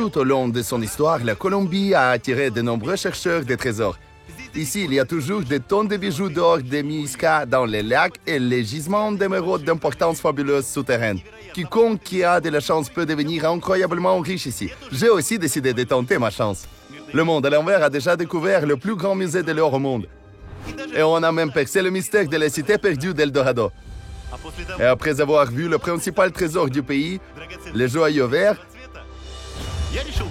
Tout au long de son histoire, la Colombie a attiré de nombreux chercheurs de trésors. Ici, il y a toujours des tonnes de bijoux d'or de Muisca dans les lacs et les gisements d'émeraudes d'importance fabuleuse souterraine. Quiconque qui a de la chance peut devenir incroyablement riche ici. J'ai aussi décidé de tenter ma chance. Le monde à l'envers a déjà découvert le plus grand musée de l'or au monde. Et on a même percé le mystère de la cité perdue d'Eldorado. Et après avoir vu le principal trésor du pays, les joyaux verts,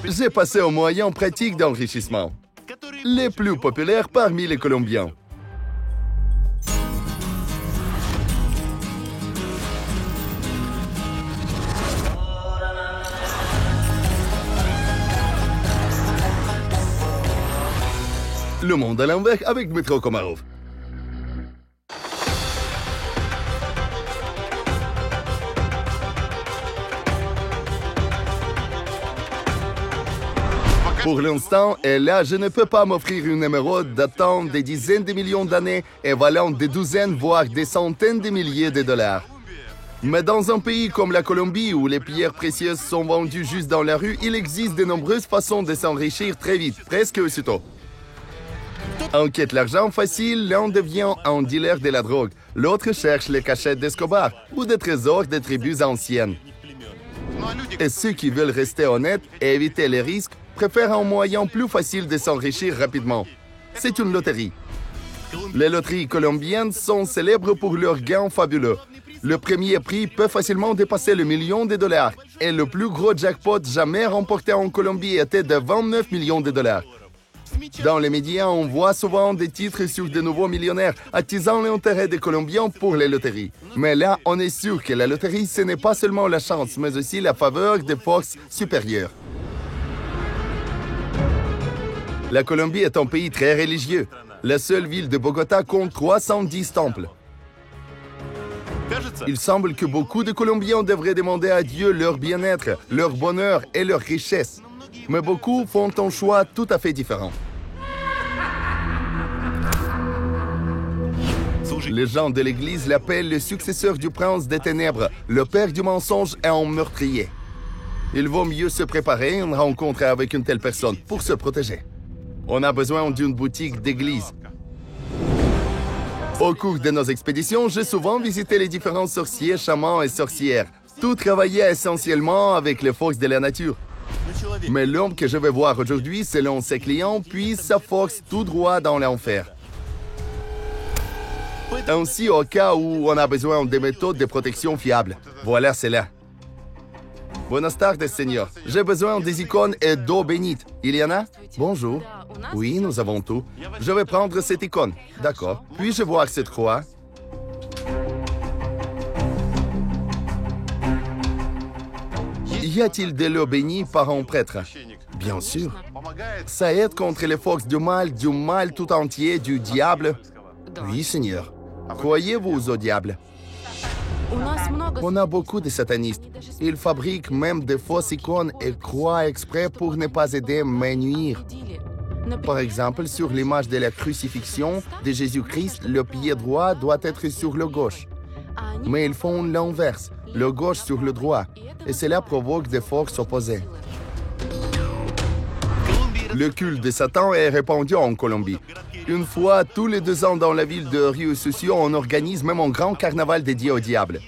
j'ai passé aux moyens pratiques d'enrichissement, les plus populaires parmi les Colombiens. Le monde à l'envers avec Dmitro Komarov. Pour l'instant, et là, je ne peux pas m'offrir une émeraude datant des dizaines de millions d'années et valant des douzaines, voire des centaines de milliers de dollars. Mais dans un pays comme la Colombie, où les pierres précieuses sont vendues juste dans la rue, il existe de nombreuses façons de s'enrichir très vite, presque aussitôt. On quête l'argent facile, l'un devient un dealer de la drogue, l'autre cherche les cachettes d'Escobar ou des trésors des tribus anciennes. Et ceux qui veulent rester honnêtes et éviter les risques préfèrent un moyen plus facile de s'enrichir rapidement. C'est une loterie. Les loteries colombiennes sont célèbres pour leurs gains fabuleux. Le premier prix peut facilement dépasser le million de dollars et le plus gros jackpot jamais remporté en Colombie était de 29 millions de dollars. Dans les médias, on voit souvent des titres sur de nouveaux millionnaires attisant l'intérêt des Colombiens pour les loteries. Mais là, on est sûr que la loterie, ce n'est pas seulement la chance, mais aussi la faveur des forces supérieures. La Colombie est un pays très religieux. La seule ville de Bogota compte 310 temples. Il semble que beaucoup de Colombiens devraient demander à Dieu leur bien-être, leur bonheur et leur richesse. Mais beaucoup font un choix tout à fait différent. Les gens de l'Église l'appellent le successeur du prince des ténèbres, le père du mensonge et un meurtrier. Il vaut mieux se préparer à une rencontre avec une telle personne pour se protéger. On a besoin d'une boutique d'église. Au cours de nos expéditions, j'ai souvent visité les différents sorciers, chamans et sorcières. Tout travaillait essentiellement avec les forces de la nature. Mais l'homme que je vais voir aujourd'hui, selon ses clients, puise sa force tout droit dans l'enfer. Ainsi, au cas où on a besoin de méthodes de protection fiables. Voilà cela. Buenas tardes, Seigneur. J'ai besoin des icônes et d'eau bénite. Il y en a? Bonjour. Oui, nous avons tout. Je vais prendre cette icône. D'accord. Puis-je voir cette croix? Y a-t-il de l'eau bénie par un prêtre? Bien sûr. Ça aide contre les forces du mal tout entier, du diable? Oui, Seigneur. Croyez-vous au diable? On a beaucoup de satanistes. Ils fabriquent même de fausses icônes et croient exprès pour ne pas aider mais nuire. Par exemple, sur l'image de la crucifixion de Jésus-Christ, le pied droit doit être sur le gauche. Mais ils font l'inverse, le gauche sur le droit, et cela provoque des forces opposées. Le culte de Satan est répandu en Colombie. Une fois tous les 2 ans dans la ville de Rio Sucio, on organise même un grand carnaval dédié au diable.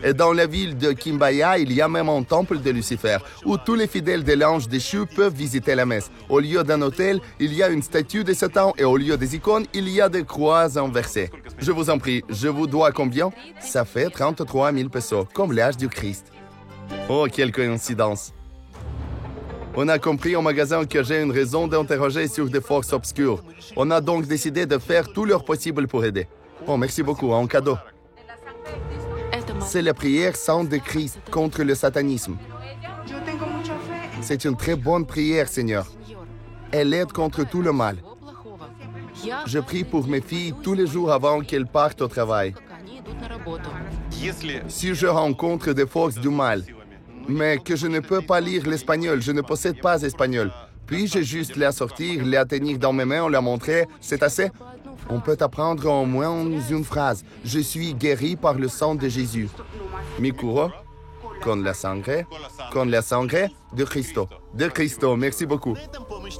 Et dans la ville de Quimbaya, il y a même un temple de Lucifer, où tous les fidèles de l'ange déchu peuvent visiter la messe. Au lieu d'un autel, il y a une statue de Satan, et au lieu des icônes, il y a des croix inversées. Je vous en prie, je vous dois combien? Ça fait 33 000 pesos, comme l'âge du Christ. Oh, quelle coïncidence! On a compris au magasin que j'ai une raison d'interroger sur des forces obscures. On a donc décidé de faire tout leur possible pour aider. Oh, merci beaucoup, un cadeau. C'est la prière sainte de Christ contre le satanisme. C'est une très bonne prière, Seigneur. Elle aide contre tout le mal. Je prie pour mes filles tous les jours avant qu'elles partent au travail. Si je rencontre des forces du mal, mais que je ne peux pas lire l'espagnol, je ne possède pas espagnol, puis-je juste la sortir, la tenir dans mes mains, la montrer, c'est assez? On peut apprendre au moins une phrase. Je suis guéri par le sang de Jésus. Mikuro? Con la sangre. Con la sangre de Cristo. De Cristo, merci beaucoup.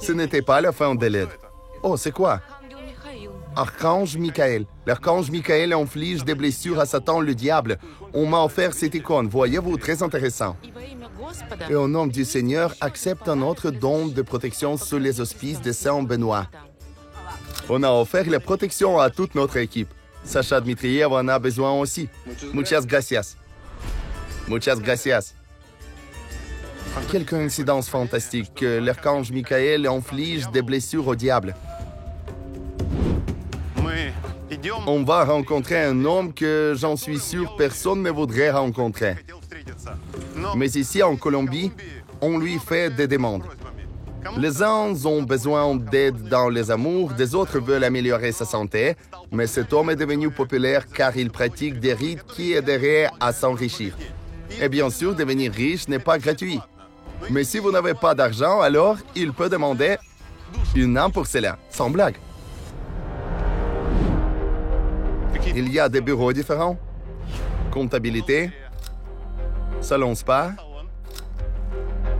Ce n'était pas la fin de l'aide. Oh, c'est quoi? Archange Michael. L'archange Michael inflige des blessures à Satan, le diable. On m'a offert cette icône, voyez-vous, très intéressant. Et au nom du Seigneur, accepte un autre don de protection sous les auspices de Saint Benoît. On a offert la protection à toute notre équipe. Sacha Dmitriev en a besoin aussi. Muchas gracias. Muchas gracias. Quelle coïncidence fantastique que l'archange Michael inflige des blessures au diable. On va rencontrer un homme que j'en suis sûr personne ne voudrait rencontrer. Mais ici en Colombie, on lui fait des demandes. Les uns ont besoin d'aide dans les amours, des autres veulent améliorer sa santé, mais cet homme est devenu populaire car il pratique des rites qui aideraient à s'enrichir. Et bien sûr, devenir riche n'est pas gratuit. Mais si vous n'avez pas d'argent, alors il peut demander une âme pour cela, sans blague. Il y a des bureaux différents, comptabilité, salon spa,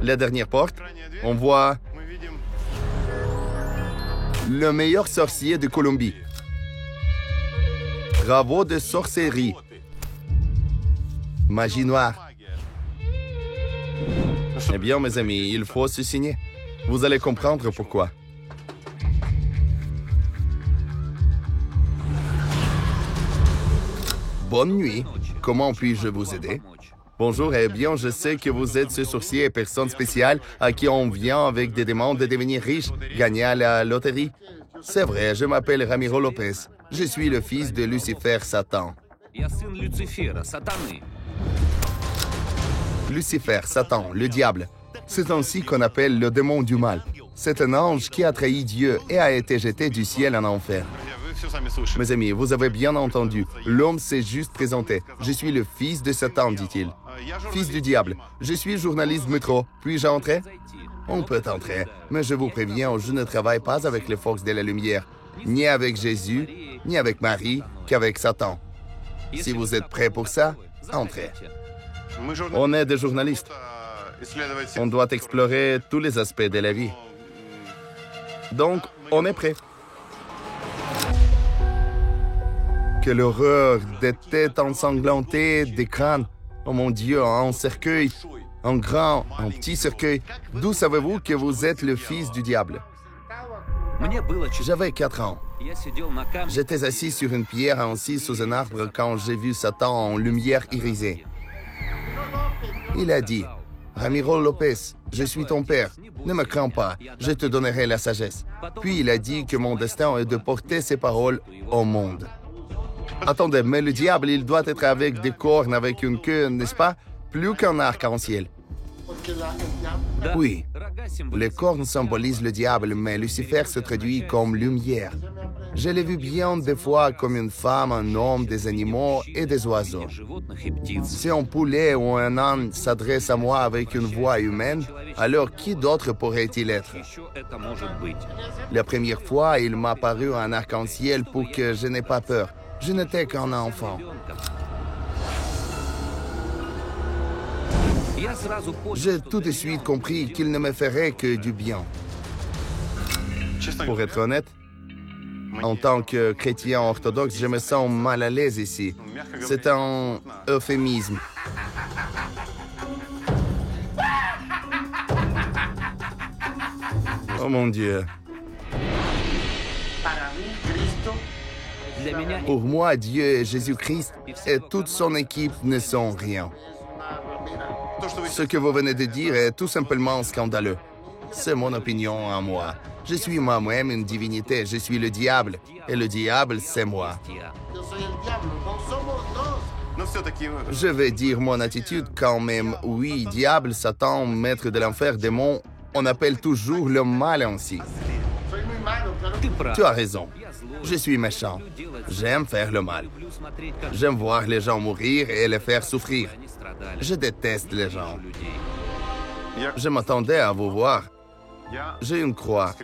la dernière porte, on voit le meilleur sorcier de Colombie. Travaux de sorcellerie. Magie noire. Eh bien, mes amis, il faut se signer. Vous allez comprendre pourquoi. Bonne nuit. Comment puis-je vous aider? Bonjour, eh bien, je sais que vous êtes ce sorcier et personne spéciale à qui on vient avec des demandes de devenir riche, gagner à la loterie. C'est vrai, je m'appelle Ramiro Lopez. Je suis le fils de Lucifer Satan. Lucifer, Satan, le diable. C'est ainsi qu'on appelle le démon du mal. C'est un ange qui a trahi Dieu et a été jeté du ciel en enfer. Mes amis, vous avez bien entendu, l'homme s'est juste présenté. Je suis le fils de Satan, dit-il. Fils du diable. Je suis journaliste métro. Puis-je entrer? On peut entrer, mais je vous préviens, je ne travaille pas avec les forces de la lumière, ni avec Jésus, ni avec Marie, qu'avec Satan. Si vous êtes prêts pour ça, entrez. On est des journalistes. On doit explorer tous les aspects de la vie. Donc, on est prêts. Quelle horreur, des têtes ensanglantées, des crânes. Oh mon Dieu, un cercueil, un grand, un petit cercueil. D'où savez-vous que vous êtes le fils du diable? J'avais 4 ans. J'étais assis sur une pierre assis sous un arbre quand j'ai vu Satan en lumière irisée. Il a dit, « Ramiro Lopez, je suis ton père. Ne me crains pas, je te donnerai la sagesse. » Puis il a dit que mon destin est de porter ses paroles au monde. Attendez, mais le diable, il doit être avec des cornes, avec une queue, n'est-ce pas? Plus qu'un arc-en-ciel. Oui, les cornes symbolisent le diable, mais Lucifer se traduit comme lumière. Je l'ai vu bien des fois comme une femme, un homme, des animaux et des oiseaux. Si un poulet ou un âne s'adresse à moi avec une voix humaine, alors qui d'autre pourrait-il être? La première fois, il m'a paru un arc-en-ciel pour que je n'aie pas peur. Je n'étais qu'un enfant. J'ai tout de suite compris qu'il ne me ferait que du bien. Pour être honnête, en tant que chrétien orthodoxe, je me sens mal à l'aise ici. C'est un euphémisme. Oh mon Dieu. Pour moi, Dieu et Jésus-Christ et toute son équipe ne sont rien. Ce que vous venez de dire est tout simplement scandaleux. C'est mon opinion à moi. Je suis moi-même une divinité, je suis le diable, et le diable, c'est moi. Je vais dire mon attitude quand même. Oui, diable, Satan, maître de l'enfer, démon, on appelle toujours le mal ainsi. Tu as raison. Je suis méchant. J'aime faire le mal. J'aime voir les gens mourir et les faire souffrir. Je déteste les gens. Je m'attendais à vous voir. J'ai une croix.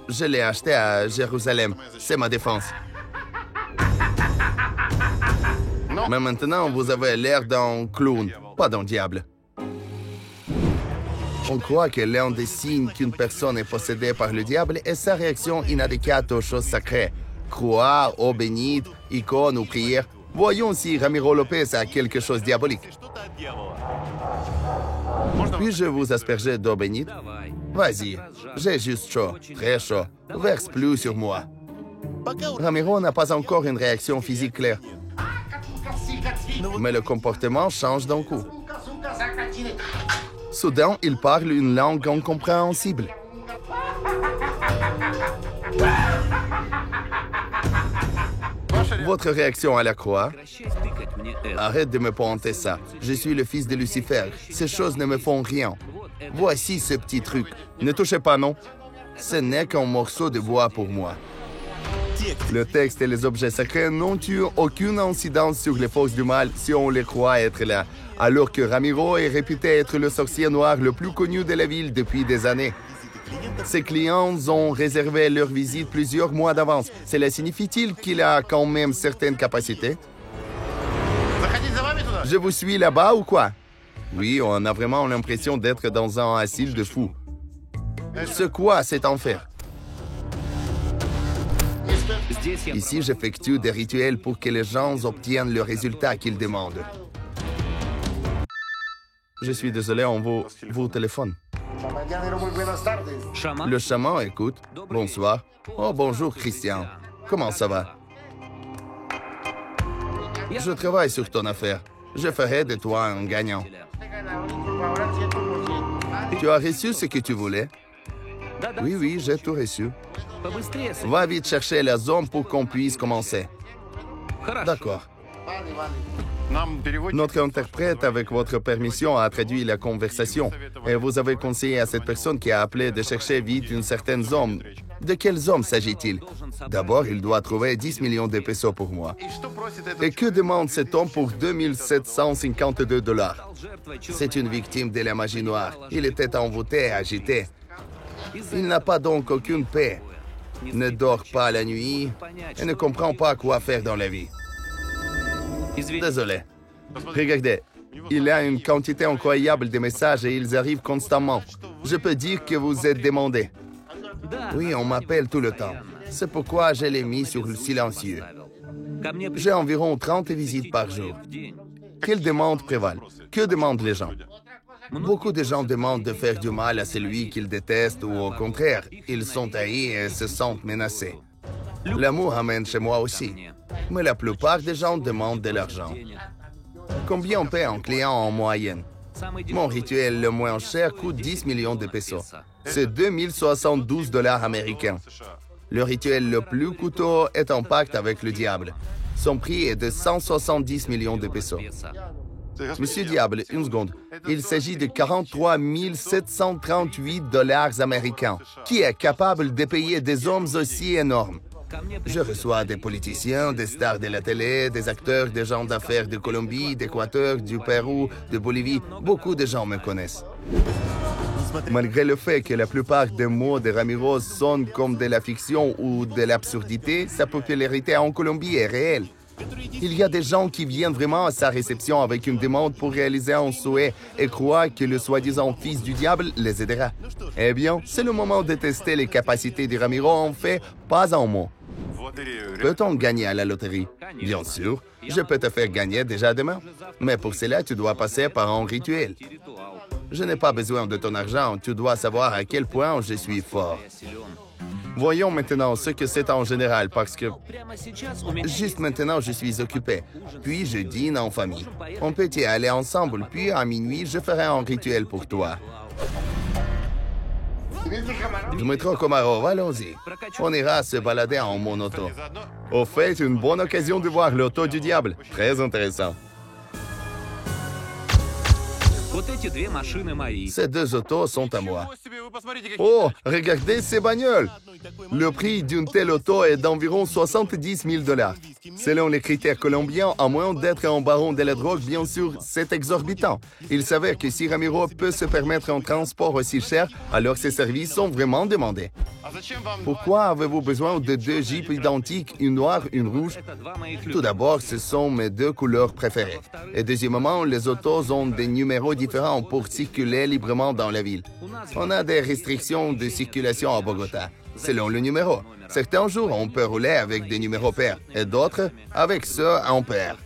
Je l'ai achetée à Jérusalem. C'est ma défense. Mais maintenant, vous avez l'air d'un clown, pas d'un diable. On croit que l'un des signes qu'une personne est possédée par le diable est sa réaction inadéquate aux choses sacrées. Croire, eau bénite, icône ou prière. Voyons si Ramiro Lopez a quelque chose de diabolique. Puis-je vous asperger d'eau bénite? Vas-y, j'ai juste chaud, très chaud. Verse plus sur moi. Ramiro n'a pas encore une réaction physique claire. Mais le comportement change d'un coup. Soudain, il parle une langue incompréhensible. Votre réaction à la croix? Arrête de me pointer ça. Je suis le fils de Lucifer. Ces choses ne me font rien. Voici ce petit truc. Ne touchez pas, non? Ce n'est qu'un morceau de bois pour moi. Le texte et les objets sacrés n'ont eu aucune incidence sur les forces du mal si on les croit être là, alors que Ramiro est réputé être le sorcier noir le plus connu de la ville depuis des années. Ses clients ont réservé leur visite plusieurs mois d'avance. Cela signifie-t-il qu'il a quand même certaines capacités? Je vous suis là-bas ou quoi? Oui, on a vraiment l'impression d'être dans un asile de fous. C'est quoi cet enfer? Ici, j'effectue des rituels pour que les gens obtiennent le résultat qu'ils demandent. Je suis désolé, on vous téléphone. Le chaman écoute. Bonsoir. Oh, bonjour, Christian. Comment ça va? Je travaille sur ton affaire. Je ferai de toi un gagnant. Tu as reçu ce que tu voulais? Oui, j'ai tout reçu. Va vite chercher la zone pour qu'on puisse commencer. D'accord. Notre interprète, avec votre permission, a traduit la conversation. Et vous avez conseillé à cette personne qui a appelé de chercher vite une certaine zone. De quels hommes s'agit-il? D'abord, il doit trouver 10 millions de pesos pour moi. Et que demande cet homme pour 2752 $? C'est une victime de la magie noire. Il était envoûté, agité. Il n'a pas donc aucune paix. Ne dort pas la nuit et ne comprend pas quoi faire dans la vie. Désolé. Regardez, il y a une quantité incroyable de messages et ils arrivent constamment. Je peux dire que vous êtes demandé. Oui, on m'appelle tout le temps. C'est pourquoi je l'ai mis sur le silencieux. J'ai environ 30 visites par jour. Quelles demandes prévalent? Que demandent les gens? Beaucoup de gens demandent de faire du mal à celui qu'ils détestent ou au contraire, ils sont haïs et se sentent menacés. L'amour amène chez moi aussi. Mais la plupart des gens demandent de l'argent. Combien on paie un client en moyenne? Mon rituel le moins cher coûte 10 millions de pesos. C'est 2072 $ américains. Le rituel le plus coûteux est un pacte avec le diable. Son prix est de 170 millions de pesos. Monsieur Diable, une seconde. Il s'agit de 43 738 $ américains. Qui est capable de payer des hommes aussi énormes? Je reçois des politiciens, des stars de la télé, des acteurs, des gens d'affaires de Colombie, d'Équateur, du Pérou, de Bolivie. Beaucoup de gens me connaissent. Malgré le fait que la plupart des mots de Ramiro sonnent comme de la fiction ou de l'absurdité, sa popularité en Colombie est réelle. Il y a des gens qui viennent vraiment à sa réception avec une demande pour réaliser un souhait et croient que le soi-disant fils du diable les aidera. Eh bien, c'est le moment de tester les capacités de Ramiro en fait, pas en mots. Peut-on gagner à la loterie? Bien sûr, je peux te faire gagner déjà demain. Mais pour cela, tu dois passer par un rituel. Je n'ai pas besoin de ton argent, tu dois savoir à quel point je suis fort. Voyons maintenant ce que c'est en général, parce que juste maintenant, je suis occupé. Puis, je dîne en famille. On peut y aller ensemble, puis à minuit, je ferai un rituel pour toi. Dmitro Komarov, allons-y. On ira se balader en mon auto. Au fait, une bonne occasion de voir l'auto du diable. Très intéressant. Ces deux autos sont à moi. Oh, regardez ces bagnoles! Le prix d'une telle auto est d'environ 70 000 $. Selon les critères colombiens, à moins d'être un baron de la drogue, bien sûr, c'est exorbitant. Il s'avère que si Ramiro peut se permettre un transport aussi cher, alors ses services sont vraiment demandés. Pourquoi avez-vous besoin de deux jeeps identiques, une noire, une rouge? Tout d'abord, ce sont mes deux couleurs préférées. Et deuxièmement, les autos ont des numéros différents pour circuler librement dans la ville. On a des restrictions de circulation à Bogota, selon le numéro. Certains jours, on peut rouler avec des numéros pairs et d'autres avec ceux en pair.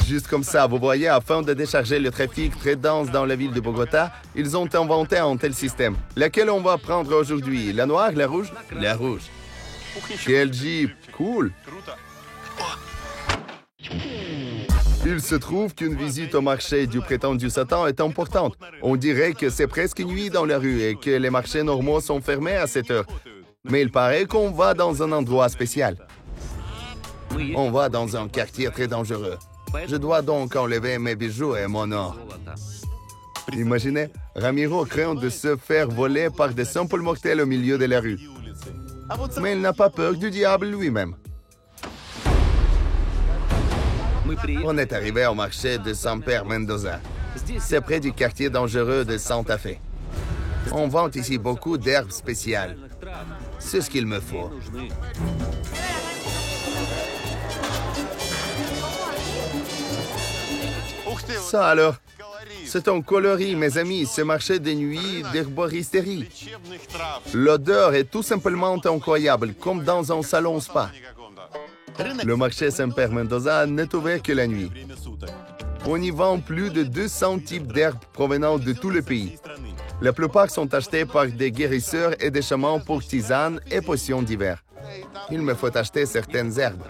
Juste comme ça, vous voyez, afin de décharger le trafic très dense dans la ville de Bogota, ils ont inventé un tel système. Laquelle on va prendre aujourd'hui? La noire, la rouge? La rouge. Quel Jeep! Cool! Il se trouve qu'une visite au marché du prétendu Satan est importante. On dirait que c'est presque nuit dans la rue et que les marchés normaux sont fermés à cette heure. Mais il paraît qu'on va dans un endroit spécial. On va dans un quartier très dangereux. Je dois donc enlever mes bijoux et mon or. Imaginez, Ramiro craint de se faire voler par des simples mortels au milieu de la rue. Mais il n'a pas peur du diable lui-même. On est arrivé au marché de San Pedro Mendoza. C'est près du quartier dangereux de Santa Fe. On vend ici beaucoup d'herbes spéciales. C'est ce qu'il me faut. Ça alors, c'est un coloris, mes amis, ce marché de nuit d'herboristerie. L'odeur est tout simplement incroyable, comme dans un salon spa. Le marché San Pedro Mendoza n'est ouvert que la nuit. On y vend plus de 200 types d'herbes provenant de tout le pays. La plupart sont achetés par des guérisseurs et des chamans pour tisanes et potions d'hiver. Il me faut acheter certaines herbes.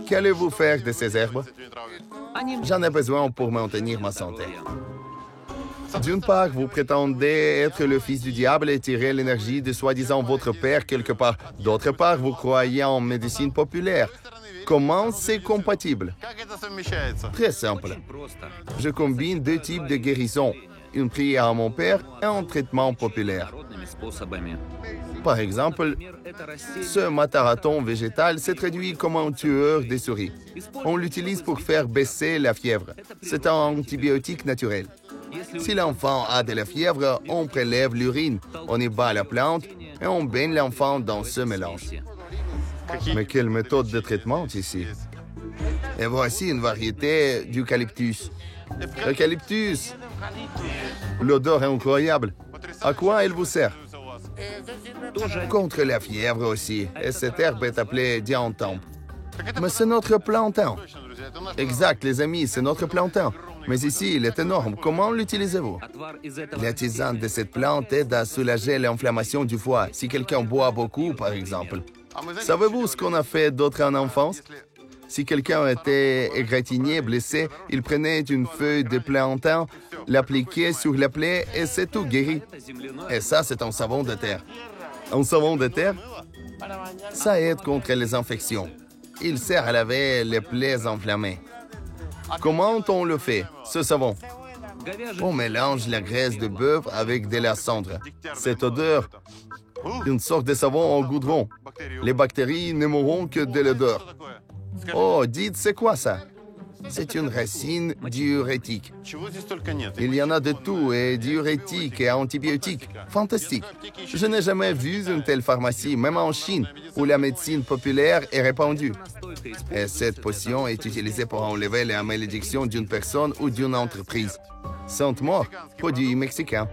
Qu'allez-vous faire de ces herbes? J'en ai besoin pour maintenir ma santé. D'une part, vous prétendez être le fils du diable et tirer l'énergie de soi-disant votre père quelque part. D'autre part, vous croyez en médecine populaire. Comment c'est compatible? Très simple. Je combine deux types de guérison. Une prière à mon père et un traitement populaire. Par exemple, ce mataraton végétal s'est traduit comme un tueur des souris. On l'utilise pour faire baisser la fièvre. C'est un antibiotique naturel. Si l'enfant a de la fièvre, on prélève l'urine, on y bat la plante et on baigne l'enfant dans ce mélange. Mais quelle méthode de traitement ici? Et voici une variété d'eucalyptus. Eucalyptus! L'odeur est incroyable. À quoi elle vous sert? Contre la fièvre aussi. Et cette herbe est appelée dianthempe. Mais c'est notre plantain. Exact, les amis, c'est notre plantain. Mais ici, il est énorme. Comment l'utilisez-vous? La tisane de cette plante aide à soulager l'inflammation du foie, si quelqu'un boit beaucoup, par exemple. Savez-vous ce qu'on a fait d'autre en enfance? Si quelqu'un était égratigné, blessé, il prenait une feuille de plantain, l'appliquait sur la plaie et c'est tout guéri. Et ça, c'est un savon de terre. Un savon de terre? Ça aide contre les infections. Il sert à laver les plaies enflammées. Comment on le fait, ce savon? On mélange la graisse de bœuf avec de la cendre. Cette odeur, une sorte de savon en goudron. Les bactéries ne mourront que de l'odeur. Oh, dites, c'est quoi ça? C'est une racine diurétique. Il y en a de tout, et diurétique et antibiotique. Fantastique. Je n'ai jamais vu une telle pharmacie, même en Chine, où la médecine populaire est répandue. Et cette potion est utilisée pour enlever la malédiction d'une personne ou d'une entreprise. Sainte-Mort, produit mexicain.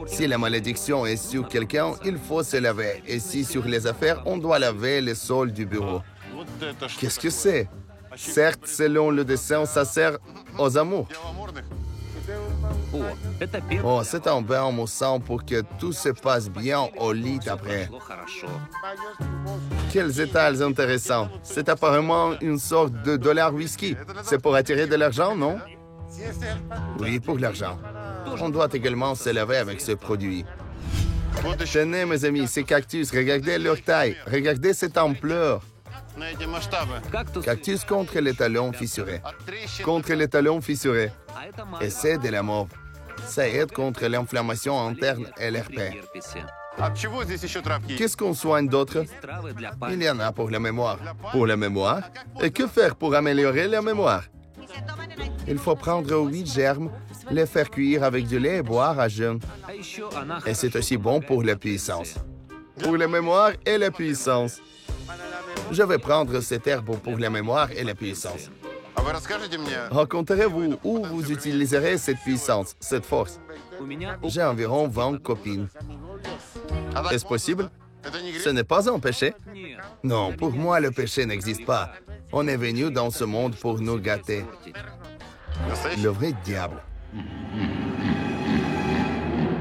Si la malédiction est sur quelqu'un, il faut se laver. Et si sur les affaires, on doit laver le sol du bureau. Qu'est-ce que c'est? Certes, selon le dessin, ça sert aux amours. Oh, c'est un bain au sang pour que tout se passe bien au lit après. Quels étals intéressants. C'est apparemment une sorte de dollar whisky. C'est pour attirer de l'argent, non? Oui, pour l'argent. On doit également se laver avec ce produit. Tenez, mes amis, ces cactus, regardez leur taille. Regardez cette ampleur. Cactus contre les talons fissurés. Contre les talons fissurés. Et c'est de la mauve. Ça aide contre l'inflammation interne et l'herpès. Qu'est-ce qu'on soigne d'autre? Il y en a pour la mémoire. Pour la mémoire? Et que faire pour améliorer la mémoire? Il faut prendre 8 germes, les faire cuire avec du lait et boire à jeun. Et c'est aussi bon pour la puissance. Pour la mémoire et la puissance. Je vais prendre cette herbe pour la mémoire et la puissance. Raconterez-vous où vous utiliserez cette puissance, cette force? J'ai environ 20 copines. Est-ce possible? Ce n'est pas un péché? Non, pour moi, le péché n'existe pas. On est venu dans ce monde pour nous gâter. Le vrai diable.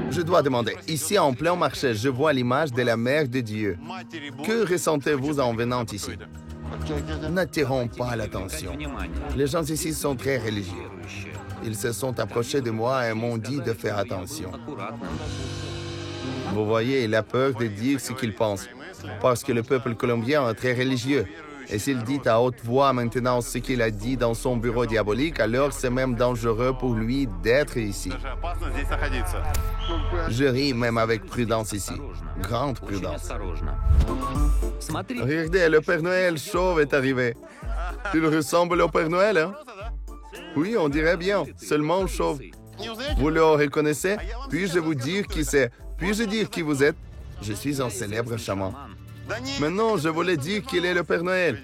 Je dois demander, ici en plein marché, je vois l'image de la Mère de Dieu. Que ressentez-vous en venant ici? N'attirons pas l'attention. Les gens ici sont très religieux. Ils se sont approchés de moi et m'ont dit de faire attention. Vous voyez, il a peur de dire ce qu'il pense, parce que le peuple colombien est très religieux. Et s'il dit à haute voix maintenant ce qu'il a dit dans son bureau diabolique, alors c'est même dangereux pour lui d'être ici. Je ris même avec prudence ici. Grande prudence. Regardez, le Père Noël chauve est arrivé. Il ressemble au Père Noël, hein? Oui, on dirait bien, seulement chauve. Vous le reconnaissez? Puis-je vous dire qui c'est? Puis-je dire qui vous êtes? Je suis un célèbre chaman. Maintenant, je voulais dire qu'il est le Père Noël.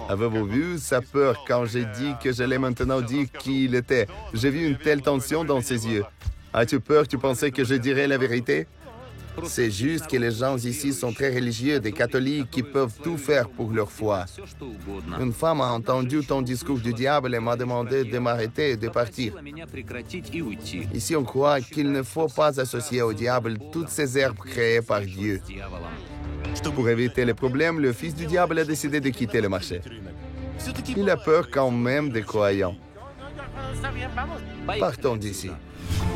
Avez-vous vu sa peur quand j'ai dit que j'allais maintenant dire qui il était? J'ai vu une telle tension dans ses yeux. As-tu peur? Tu pensais que je dirais la vérité? C'est juste que les gens ici sont très religieux, des catholiques qui peuvent tout faire pour leur foi. Une femme a entendu ton discours du diable et m'a demandé de m'arrêter et de partir. Ici, on croit qu'il ne faut pas associer au diable toutes ces herbes créées par Dieu. Pour éviter les problèmes, le fils du diable a décidé de quitter le marché. Il a peur quand même des croyants. Partons d'ici.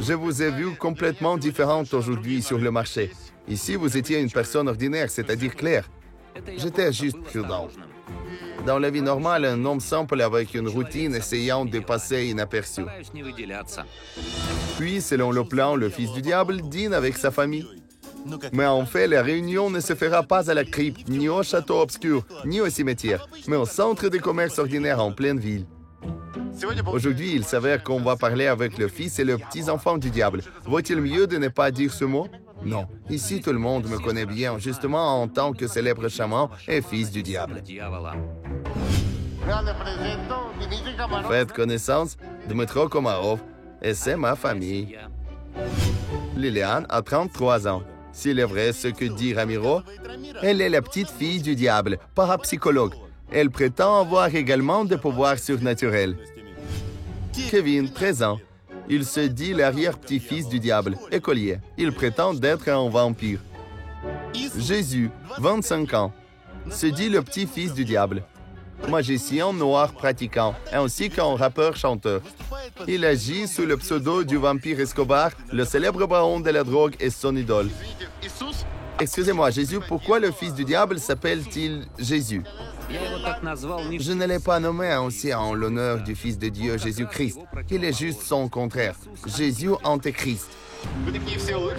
Je vous ai vu complètement différente aujourd'hui sur le marché. Ici, vous étiez une personne ordinaire, c'est-à-dire claire. J'étais juste prudent. Dans la vie normale, un homme simple avec une routine essayant de passer inaperçu. Puis, selon le plan, le fils du diable dîne avec sa famille. Mais en fait, la réunion ne se fera pas à la crypte, ni au château obscur, ni au cimetière, mais au centre de commerce ordinaire en pleine ville. Aujourd'hui, il s'avère qu'on va parler avec le fils et le petit-enfant du diable. Vaut-il mieux de ne pas dire ce mot? Non. Ici, tout le monde me connaît bien, justement en tant que célèbre chaman et fils du diable. Faites connaissance, Dmytro Komarov, et c'est ma famille. Liliane a 33 ans. S'il est vrai ce que dit Ramiro, elle est la petite fille du diable, parapsychologue. Elle prétend avoir également des pouvoirs surnaturels. Kevin, 13 ans. Il se dit l'arrière-petit-fils du diable, écolier. Il prétend d'être un vampire. Jésus, 25 ans. Se dit le petit-fils du diable. Magicien noir pratiquant, ainsi qu'un rappeur-chanteur. Il agit sous le pseudo du vampire Escobar, le célèbre baron de la drogue et son idole. Excusez-moi, Jésus, pourquoi le fils du diable s'appelle-t-il Jésus? Je ne l'ai pas nommé ainsi en l'honneur du Fils de Dieu, Jésus-Christ. Il est juste son contraire, Jésus Antéchrist.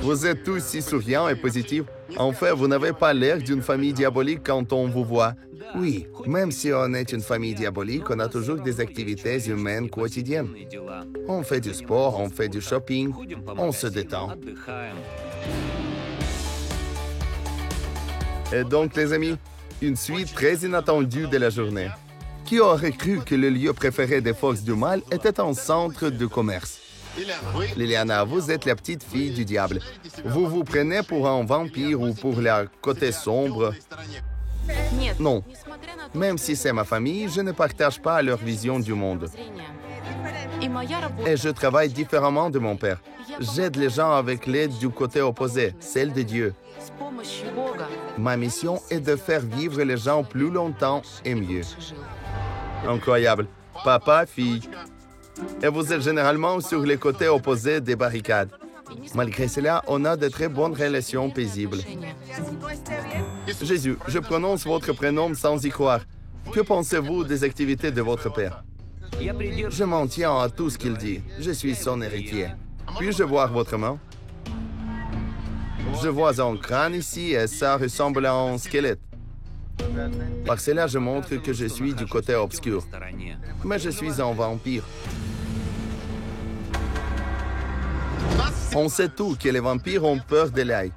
Vous êtes tous si souriants et positifs. En fait, vous n'avez pas l'air d'une famille diabolique quand on vous voit. Oui, même si on est une famille diabolique, on a toujours des activités humaines quotidiennes. On fait du sport, on fait du shopping, on se détend. Et donc, les amis, une suite très inattendue de la journée. Qui aurait cru que le lieu préféré des forces du mal était un centre de commerce? Liliana, vous êtes la petite fille du diable. Vous vous prenez pour un vampire ou pour la côté sombre? Non. Même si c'est ma famille, je ne partage pas leur vision du monde. Et je travaille différemment de mon père. J'aide les gens avec l'aide du côté opposé, celle de Dieu. Ma mission est de faire vivre les gens plus longtemps et mieux. Incroyable. Papa, fille. Et vous êtes généralement sur les côtés opposés des barricades. Malgré cela, on a de très bonnes relations paisibles. Jésus, je prononce votre prénom sans y croire. Que pensez-vous des activités de votre père? Je m'en tiens à tout ce qu'il dit. Je suis son héritier. Puis-je voir votre main? Je vois un crâne ici et ça ressemble à un squelette. Par cela, je montre que je suis du côté obscur. Mais je suis un vampire. On sait tout que les vampires ont peur de l'ail.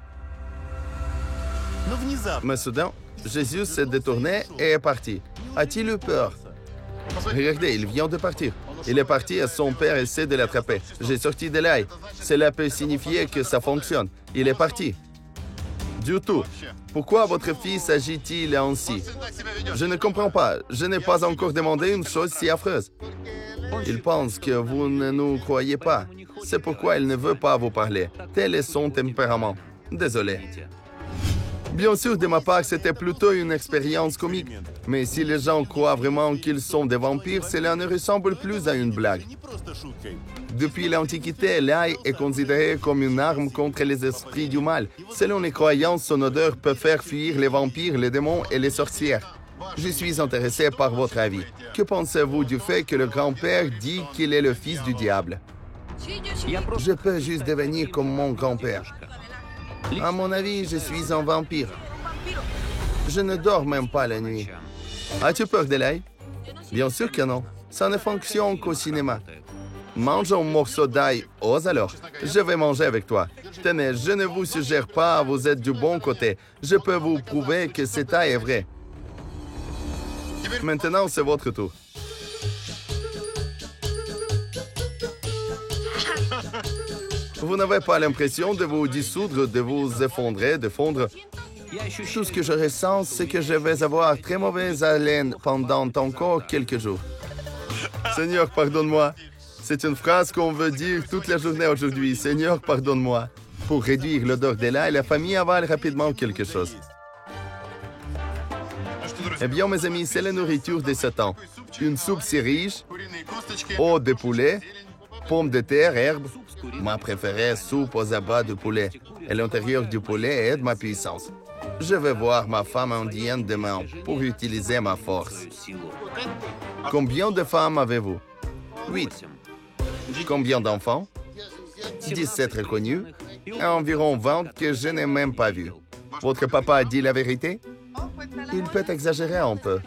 Mais soudain, Jésus s'est détourné et est parti. A-t-il eu peur? Regardez, il vient de partir. Il est parti et son père essaie de l'attraper. J'ai sorti de l'ail. Cela peut signifier que ça fonctionne. Il est parti. Du tout. Pourquoi votre fils agit-il ainsi? Je ne comprends pas. Je n'ai pas encore demandé une chose si affreuse. Il pense que vous ne nous croyez pas. C'est pourquoi il ne veut pas vous parler. Tel est son tempérament. Désolé. Bien sûr, de ma part, c'était plutôt une expérience comique. Mais si les gens croient vraiment qu'ils sont des vampires, cela ne ressemble plus à une blague. Depuis l'Antiquité, l'ail est considéré comme une arme contre les esprits du mal. Selon les croyances, son odeur peut faire fuir les vampires, les démons et les sorcières. Je suis intéressé par votre avis. Que pensez-vous du fait que le grand-père dit qu'il est le fils du diable? Je peux juste devenir comme mon grand-père. À mon avis, je suis un vampire. Je ne dors même pas la nuit. As-tu peur de l'ail? Bien sûr que non. Ça ne fonctionne qu'au cinéma. Mange un morceau d'ail, ose alors. Je vais manger avec toi. Tenez, je ne vous suggère pas, vous êtes du bon côté. Je peux vous prouver que cet ail est vrai. Maintenant, c'est votre tour. Vous n'avez pas l'impression de vous dissoudre, de vous effondrer, de fondre. Tout ce que je ressens, c'est que je vais avoir très mauvaise haleine pendant encore quelques jours. Seigneur, pardonne-moi. C'est une phrase qu'on veut dire toute la journée aujourd'hui. Seigneur, pardonne-moi. Pour réduire l'odeur de l'ail, la famille avale rapidement quelque chose. Eh bien, mes amis, c'est la nourriture de Satan. Une soupe si riche, eau de poulet, pommes de terre, herbes. Ma préférée, soupe aux abats de poulet. Et l'intérieur du poulet aide ma puissance. Je vais voir ma femme indienne demain pour utiliser ma force. Combien de femmes avez-vous? 8. Combien d'enfants? 17 reconnus et environ 20 que je n'ai même pas vus. Votre papa a dit la vérité? Il peut exagérer un peu.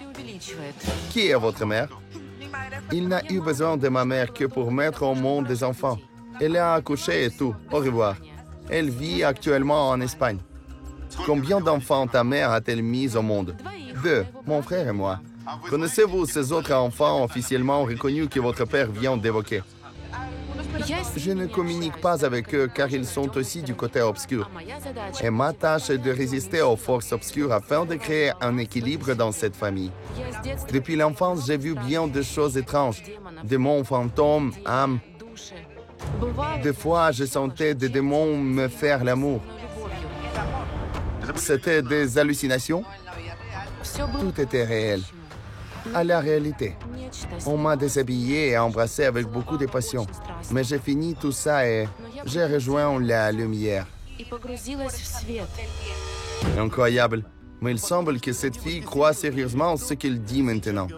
Qui est votre mère? Il n'a eu besoin de ma mère que pour mettre au monde des enfants. Elle a accouché et tout. Au revoir. Elle vit actuellement en Espagne. Combien d'enfants ta mère a-t-elle mis au monde? 2, mon frère et moi. Connaissez-vous ces autres enfants officiellement reconnus que votre père vient d'évoquer? Je ne communique pas avec eux car ils sont aussi du côté obscur. Et ma tâche est de résister aux forces obscures afin de créer un équilibre dans cette famille. Depuis l'enfance, j'ai vu bien de choses étranges. Démons, fantômes, âmes. Des fois, je sentais des démons me faire l'amour. C'était des hallucinations? Tout était réel. À la réalité. On m'a déshabillé et embrassé avec beaucoup de passion. Mais j'ai fini tout ça et j'ai rejoint la lumière. Incroyable. Mais il semble que cette fille croit sérieusement ce qu'elle dit maintenant.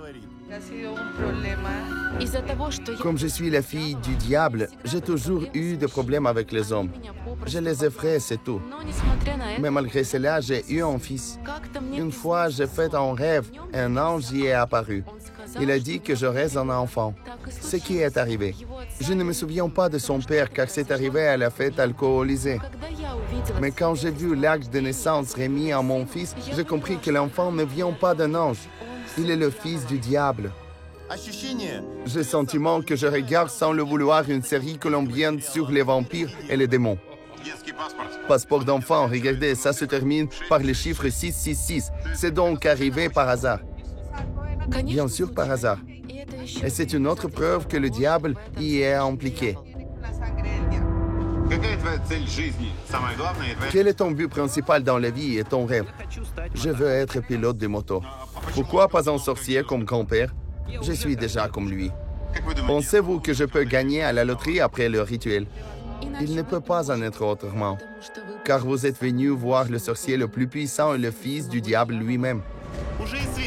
Comme je suis la fille du diable, j'ai toujours eu des problèmes avec les hommes. Je les effraie, c'est tout. Mais malgré cela, j'ai eu un fils. Une fois, j'ai fait un rêve, un ange y est apparu. Il a dit que j'aurais un enfant. Ce qui est arrivé. Je ne me souviens pas de son père car c'est arrivé à la fête alcoolisée. Mais quand j'ai vu l'acte de naissance remis à mon fils, j'ai compris que l'enfant ne vient pas d'un ange. Il est le fils du diable. J'ai le sentiment que je regarde sans le vouloir une série colombienne sur les vampires et les démons. Passeport d'enfant, regardez, ça se termine par le chiffre 666. C'est donc arrivé par hasard. Bien sûr, par hasard. Et c'est une autre preuve que le diable y est impliqué. Quel est ton but principal dans la vie et ton rêve? Je veux être pilote de moto. Pourquoi pas un sorcier comme grand-père? Je suis déjà comme lui. Pensez-vous que je peux gagner à la loterie après le rituel? Il ne peut pas en être autrement, car vous êtes venu voir le sorcier le plus puissant et le fils du diable lui-même.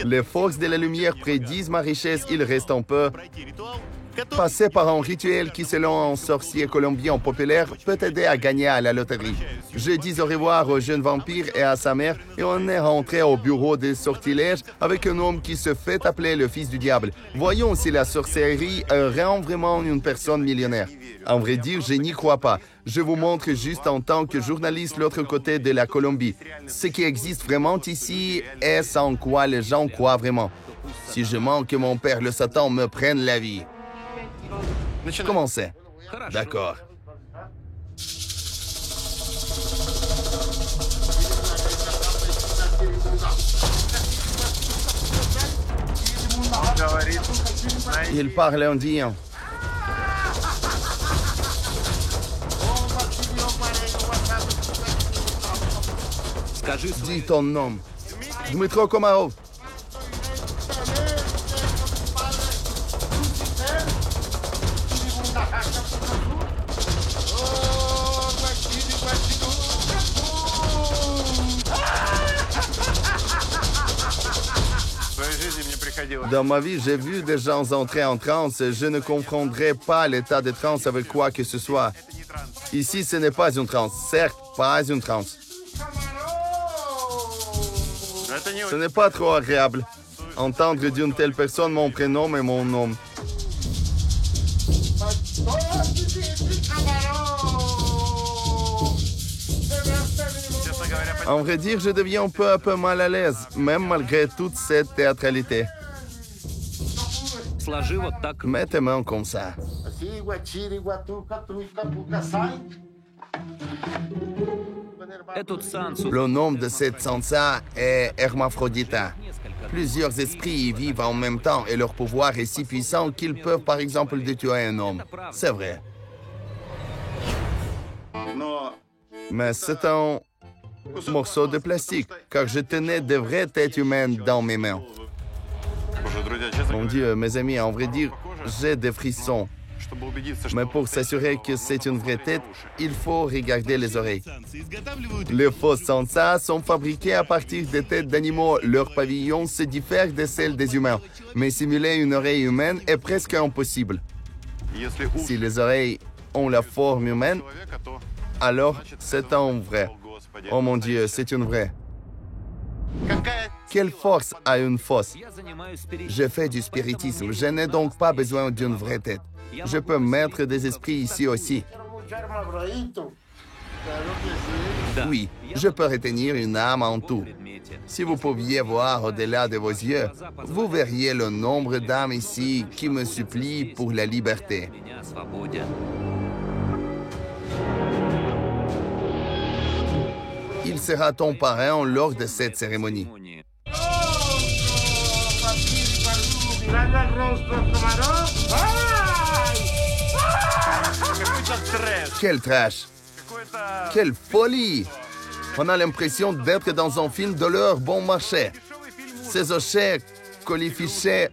Les forces de la lumière prédisent ma richesse, il reste un peu. Passer par un rituel qui, selon un sorcier colombien populaire, peut aider à gagner à la loterie. Je dis au revoir au jeune vampire et à sa mère et on est rentré au bureau des sortilèges avec un homme qui se fait appeler le fils du diable. Voyons si la sorcellerie rend vraiment une personne millionnaire. En vrai dire, je n'y crois pas. Je vous montre juste en tant que journaliste l'autre côté de la Colombie. Ce qui existe vraiment ici est ce en quoi les gens croient vraiment. Si je mens que mon père le Satan me prenne la vie. Commencez. D'accord. Il parle indien. Dis ton nom. Dmitro Komarov. Dans ma vie, j'ai vu des gens entrer en transe. Je ne confondrai pas l'état de transe avec quoi que ce soit. Ici, ce n'est pas une transe. Certes, pas une transe. Ce n'est pas trop agréable. Entendre d'une telle personne mon prénom et mon nom. En vrai dire, je deviens peu à peu mal à l'aise, même malgré toute cette théâtralité. Mets tes mains comme ça. Le nom de cette sansa est Hermaphrodita. Plusieurs esprits y vivent en même temps et leur pouvoir est si puissant qu'ils peuvent par exemple détruire un homme. C'est vrai. Mais c'est un morceau de plastique, car je tenais de vraies têtes humaines dans mes mains. Mon Dieu, mes amis, en vrai dire, j'ai des frissons. Mais pour s'assurer que c'est une vraie tête, il faut regarder les oreilles. Les fausses sansas sont fabriquées à partir des têtes d'animaux. Leur pavillon se diffère de celles des humains. Mais simuler une oreille humaine est presque impossible. Si les oreilles ont la forme humaine, alors c'est un vrai. Oh mon Dieu, c'est une vraie. Quelle force a une fausse? Je fais du spiritisme. Je n'ai donc pas besoin d'une vraie tête. Je peux mettre des esprits ici aussi. Oui, je peux retenir une âme en tout. Si vous pouviez voir au-delà de vos yeux, vous verriez le nombre d'âmes ici qui me supplient pour la liberté. Il sera ton parrain lors de cette cérémonie. Quel trash! Quelle folie! On a l'impression d'être dans un film de l'heure bon marché. Ces hochets, colifichets...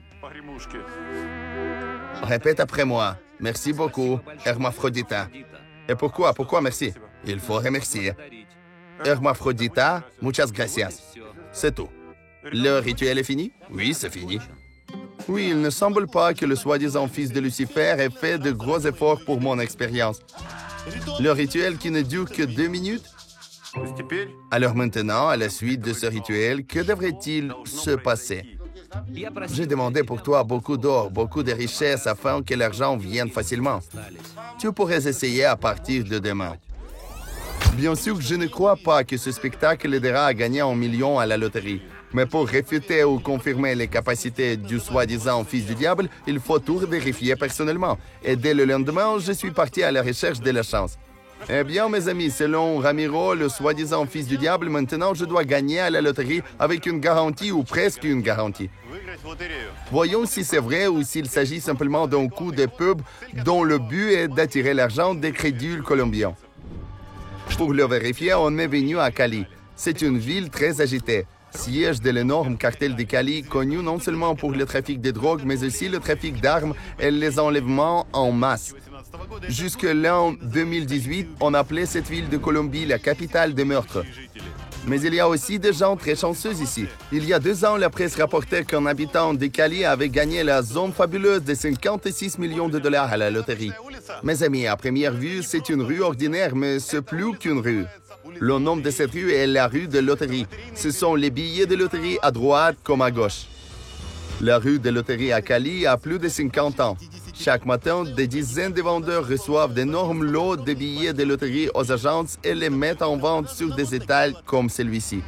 Répète après moi. Merci beaucoup, Hermaphrodita. Et pourquoi? Pourquoi merci? Il faut remercier. Hermaphrodita, muchas gracias. C'est tout. Le rituel est fini? Oui, c'est fini. Oui, il ne semble pas que le soi-disant fils de Lucifer ait fait de gros efforts pour mon expérience. Le rituel qui ne dure que 2 minutes? Alors maintenant, à la suite de ce rituel, que devrait-il se passer? J'ai demandé pour toi beaucoup d'or, beaucoup de richesses afin que l'argent vienne facilement. Tu pourrais essayer à partir de demain. Bien sûr que je ne crois pas que ce spectacle aidera à gagner 1 million à la loterie. Mais pour réfuter ou confirmer les capacités du soi-disant fils du diable, il faut tout vérifier personnellement. Et dès le lendemain, je suis parti à la recherche de la chance. Eh bien, mes amis, selon Ramiro, le soi-disant fils du diable, maintenant je dois gagner à la loterie avec une garantie ou presque une garantie. Voyons si c'est vrai ou s'il s'agit simplement d'un coup de pub dont le but est d'attirer l'argent des crédules colombiens. Pour le vérifier, on est venu à Cali. C'est une ville très agitée, siège de l'énorme cartel de Cali, connu non seulement pour le trafic de drogue, mais aussi le trafic d'armes et les enlèvements en masse. Jusque l'an 2018, on appelait cette ville de Colombie la capitale des meurtres. Mais il y a aussi des gens très chanceux ici. Il y a 2 ans, la presse rapportait qu'un habitant de Cali avait gagné la zone fabuleuse de 56 millions de dollars à la loterie. Mes amis, à première vue, c'est une rue ordinaire, mais c'est plus qu'une rue. Le nom de cette rue est la rue de loterie. Ce sont les billets de loterie à droite comme à gauche. La rue de loterie à Cali a plus de 50 ans. Chaque matin, des dizaines de vendeurs reçoivent d'énormes lots de billets de loterie aux agences et les mettent en vente sur des étals comme celui-ci.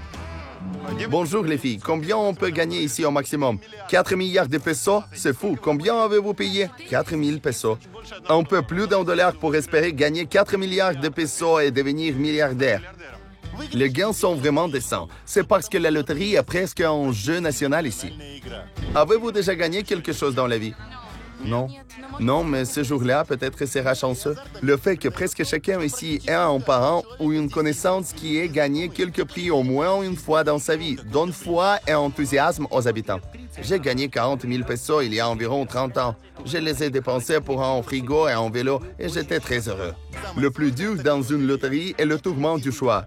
Bonjour les filles, combien on peut gagner ici au maximum? 4 milliards de pesos? C'est fou. Combien avez-vous payé? 4 000 pesos. Un peu plus d'$1 pour espérer gagner 4 milliards de pesos et devenir milliardaire. Les gains sont vraiment décents. C'est parce que la loterie est presque un jeu national ici. Avez-vous déjà gagné quelque chose dans la vie? Non. Non, mais ce jour-là, peut-être sera chanceux. Le fait que presque chacun ici ait un parent ou une connaissance qui ait gagné quelques prix au moins une fois dans sa vie donne foi et enthousiasme aux habitants. J'ai gagné 40 000 pesos il y a environ 30 ans. Je les ai dépensés pour un frigo et un vélo et j'étais très heureux. Le plus dur dans une loterie est le tourment du choix.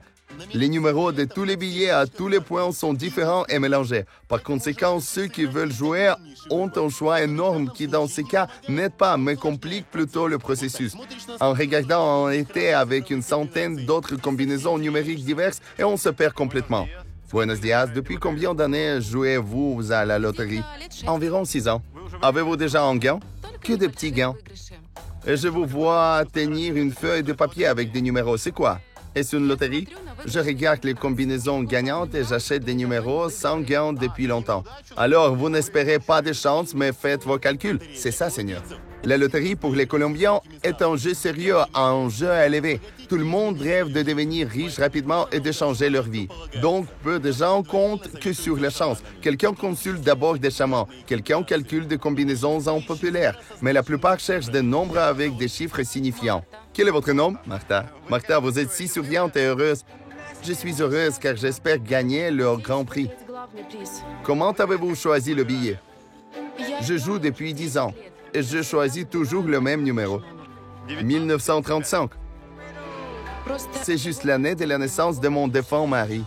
Les numéros de tous les billets à tous les points sont différents et mélangés. Par conséquent, ceux qui veulent jouer ont un choix énorme qui, dans ces cas, n'aide pas, mais complique plutôt le processus. En regardant en été avec une centaine d'autres combinaisons numériques diverses, et on se perd complètement. Buenos dias, depuis combien d'années jouez-vous à la loterie? Environ 6 ans. Avez-vous déjà un gain? Que de petits gains. Et je vous vois tenir une feuille de papier avec des numéros. C'est quoi? Est-ce une loterie? Je regarde les combinaisons gagnantes et j'achète des numéros sans gain depuis longtemps. Alors, vous n'espérez pas de chance, mais faites vos calculs. C'est ça, Seigneur. La loterie pour les Colombiens est un jeu sérieux, un jeu élevé. Tout le monde rêve de devenir riche rapidement et de changer leur vie. Donc, peu de gens comptent que sur la chance. Quelqu'un consulte d'abord des chamans, quelqu'un calcule des combinaisons en populaire, mais la plupart cherchent des nombres avec des chiffres signifiants. Quel est votre nom? Martha. Martha, vous êtes si souriante et heureuse. Je suis heureuse car j'espère gagner le Grand Prix. Comment avez-vous choisi le billet? Je joue depuis 10 ans et je choisis toujours le même numéro. 1935. C'est juste l'année de la naissance de mon défunt mari.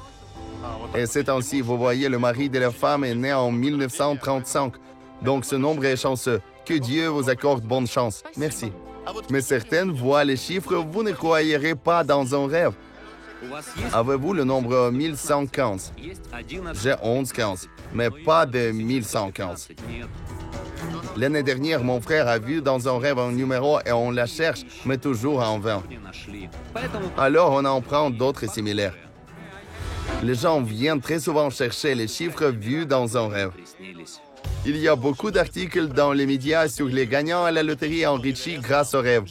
Et c'est ainsi, vous voyez, le mari de la femme est né en 1935. Donc ce nombre est chanceux. Que Dieu vous accorde bonne chance. Merci. Mais certaines voient les chiffres, vous ne croyerez pas dans un rêve. Avez-vous le nombre 1115? J'ai 1115, mais pas de 1115. L'année dernière, mon frère a vu dans un rêve un numéro et on la cherche, mais toujours en vain. Alors on en prend d'autres similaires. Les gens viennent très souvent chercher les chiffres vus dans un rêve. Il y a beaucoup d'articles dans les médias sur les gagnants à la loterie enrichis grâce au rêve.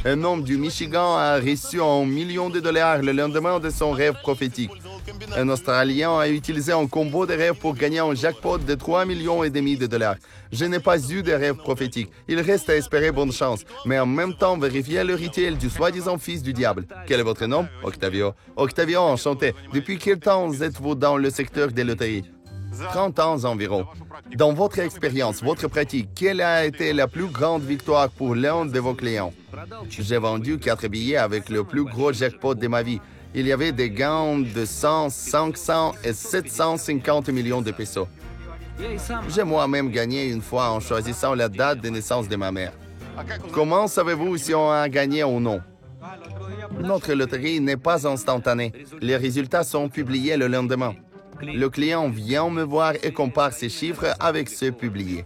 Un homme du Michigan a reçu $1 million le lendemain de son rêve prophétique. Un Australien a utilisé un combo de rêves pour gagner un jackpot de $3,5 millions. Je n'ai pas eu de rêve prophétique. Il reste à espérer bonne chance, mais en même temps vérifier le rituel du soi-disant fils du diable. Quel est votre nom? Octavio. Octavio, enchanté. Depuis quel temps êtes-vous dans le secteur des loteries? 30 ans environ. Dans votre expérience, votre pratique, quelle a été la plus grande victoire pour l'un de vos clients? J'ai vendu 4 billets avec le plus gros jackpot de ma vie. Il y avait des gains de 100, 500 et 750 millions de pesos. J'ai moi-même gagné une fois en choisissant la date de naissance de ma mère. Comment savez-vous si on a gagné ou non? Notre loterie n'est pas instantanée. Les résultats sont publiés le lendemain. Le client vient me voir et compare ses chiffres avec ceux publiés.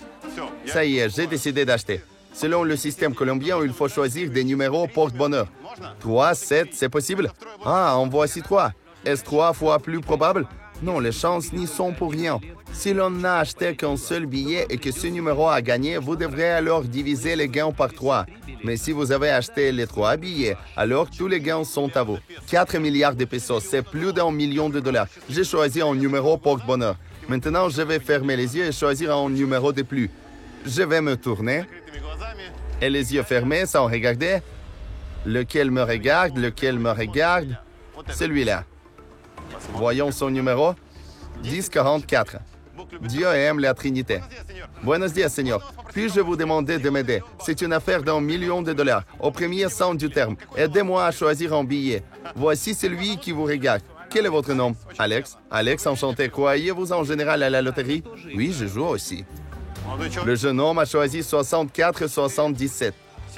Ça y est, j'ai décidé d'acheter. Selon le système colombien, il faut choisir des numéros porte-bonheur. 3, 7, c'est possible? Ah, en voici 3. Est-ce 3 fois plus probable? Non, les chances n'y sont pour rien. Si l'on n'a acheté qu'un seul billet et que ce numéro a gagné, vous devrez alors diviser les gains par 3. Mais si vous avez acheté les 3 billets, alors tous les gains sont à vous. 4 milliards de pesos, c'est plus d'$1 million. J'ai choisi un numéro porte-bonheur. Maintenant, je vais fermer les yeux et choisir un numéro de plus. Je vais me tourner et les yeux fermés sans regarder. Lequel me regarde? Celui-là. Voyons son numéro. 1044. Dieu aime la Trinité. Buenos dias, Seigneur. Puis-je vous demander de m'aider? C'est une affaire d'$1 million. Au premier sens du terme. Aidez-moi à choisir un billet. Voici celui qui vous regarde. Quel est votre nom? Alex. Alex, enchanté. Croyez-vous en général à la loterie? Oui, je joue aussi. Le jeune homme a choisi 64-77.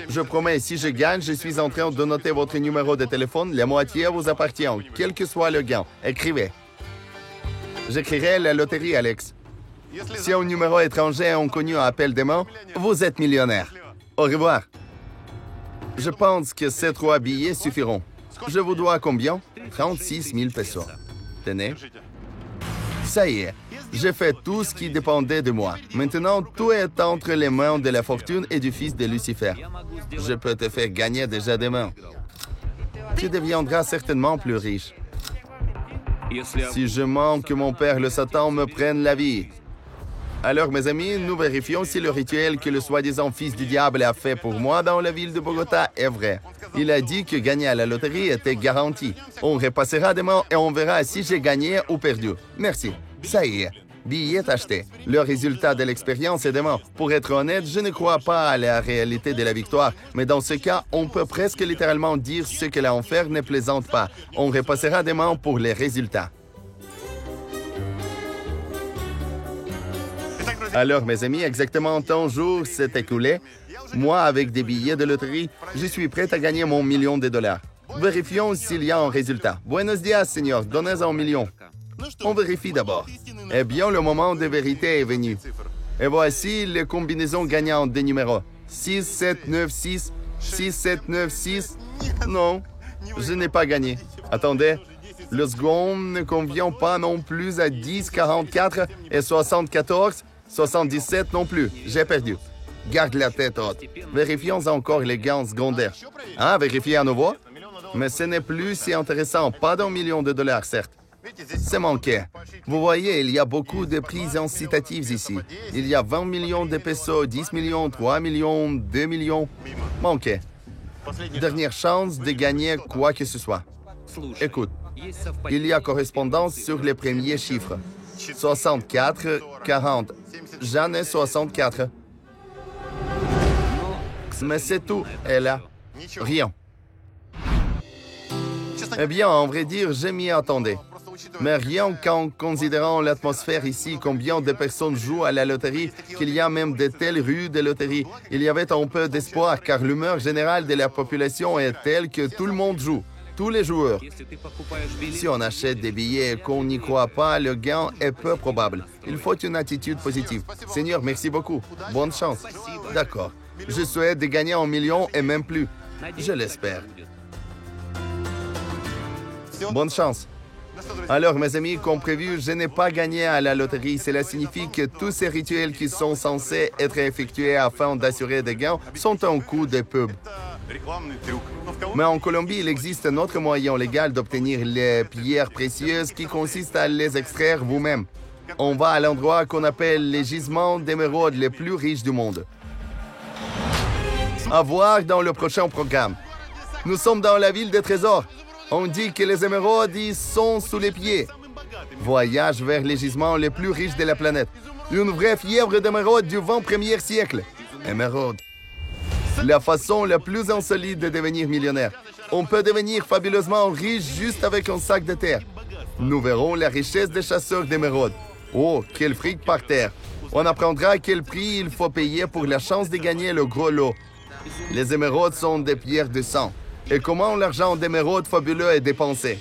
Je promets, si je gagne, je suis en train de noter votre numéro de téléphone. La moitié vous appartient, quel que soit le gain. Écrivez. J'écrirai la loterie, Alex. Si un numéro étranger inconnu appelle demain, vous êtes millionnaire. Au revoir. Je pense que ces 3 billets suffiront. Je vous dois combien? 36 000 pesos. Tenez. Ça y est, j'ai fait tout ce qui dépendait de moi. Maintenant, tout est entre les mains de la fortune et du fils de Lucifer. Je peux te faire gagner déjà demain. Tu deviendras certainement plus riche. Si je manque que mon père le Satan me prenne la vie. Alors, mes amis, nous vérifions si le rituel que le soi-disant fils du diable a fait pour moi dans la ville de Bogota est vrai. Il a dit que gagner à la loterie était garanti. On repassera demain et on verra si j'ai gagné ou perdu. Merci. Ça y est. Billet acheté. Le résultat de l'expérience est demain. Pour être honnête, je ne crois pas à la réalité de la victoire, mais dans ce cas, on peut presque littéralement dire ce que l'enfer ne plaisante pas. On repassera demain pour les résultats. Alors, mes amis, exactement un jour s'est écoulé. Moi, avec des billets de loterie, je suis prêt à gagner mon million de dollars. Vérifions s'il y a un résultat. Buenos dias, Seigneur. Donnez un million. On vérifie d'abord. Eh bien, le moment de vérité est venu. Et voici les combinaisons gagnantes des numéros. 6, 7, 9, 6, 6, 7, 9, 6. Non, je n'ai pas gagné. Attendez, le second ne convient pas non plus à 10, 44 et 74, 77 non plus. J'ai perdu. Garde la tête haute. Vérifions encore les gains secondaires. Ah, vérifiez à nouveau? Mais ce n'est plus si intéressant. Pas d'un million de dollars, certes. C'est manqué. Vous voyez, il y a beaucoup de prix incitatifs ici. Il y a 20 millions de pesos, 10 millions, 3 millions, 2 millions. Manqué. Dernière chance de gagner quoi que ce soit. Écoute, il y a correspondance sur les premiers chiffres. 64, 40. J'en ai 64. Mais c'est tout. Et là, rien. Eh bien, en vrai dire, je m'y attendais. Mais rien qu'en considérant l'atmosphère ici, combien de personnes jouent à la loterie, qu'il y a même de telles rues de loterie, il y avait un peu d'espoir, car l'humeur générale de la population est telle que tout le monde joue, tous les joueurs. Si on achète des billets et qu'on n'y croit pas, le gain est peu probable. Il faut une attitude positive. Seigneur, merci beaucoup. Bonne chance. D'accord. Je souhaite de gagner 1 million et même plus. Je l'espère. Bonne chance. Alors, mes amis, comme prévu, je n'ai pas gagné à la loterie. Cela signifie que tous ces rituels qui sont censés être effectués afin d'assurer des gains sont un coup de pub. Mais en Colombie, il existe un autre moyen légal d'obtenir les pierres précieuses qui consiste à les extraire vous-même. On va à l'endroit qu'on appelle les gisements d'émeraudes les plus riches du monde. À voir dans le prochain programme. Nous sommes dans la ville des trésors. On dit que les émeraudes y sont sous les pieds. Voyage vers les gisements les plus riches de la planète. Une vraie fièvre d'émeraudes du 21e siècle. Émeraude. La façon la plus insolite de devenir millionnaire. On peut devenir fabuleusement riche juste avec un sac de terre. Nous verrons la richesse des chasseurs d'émeraudes. Oh, quel fric par terre. On apprendra quel prix il faut payer pour la chance de gagner le gros lot. Les émeraudes sont des pierres de sang. Et comment l'argent d'émeraude fabuleux est dépensé.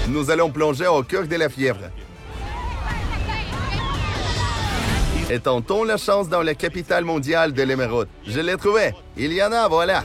Nous allons plonger au cœur de la fièvre. Et tentons la chance dans la capitale mondiale de l'émeraude. Je l'ai trouvé. Il y en a, voilà.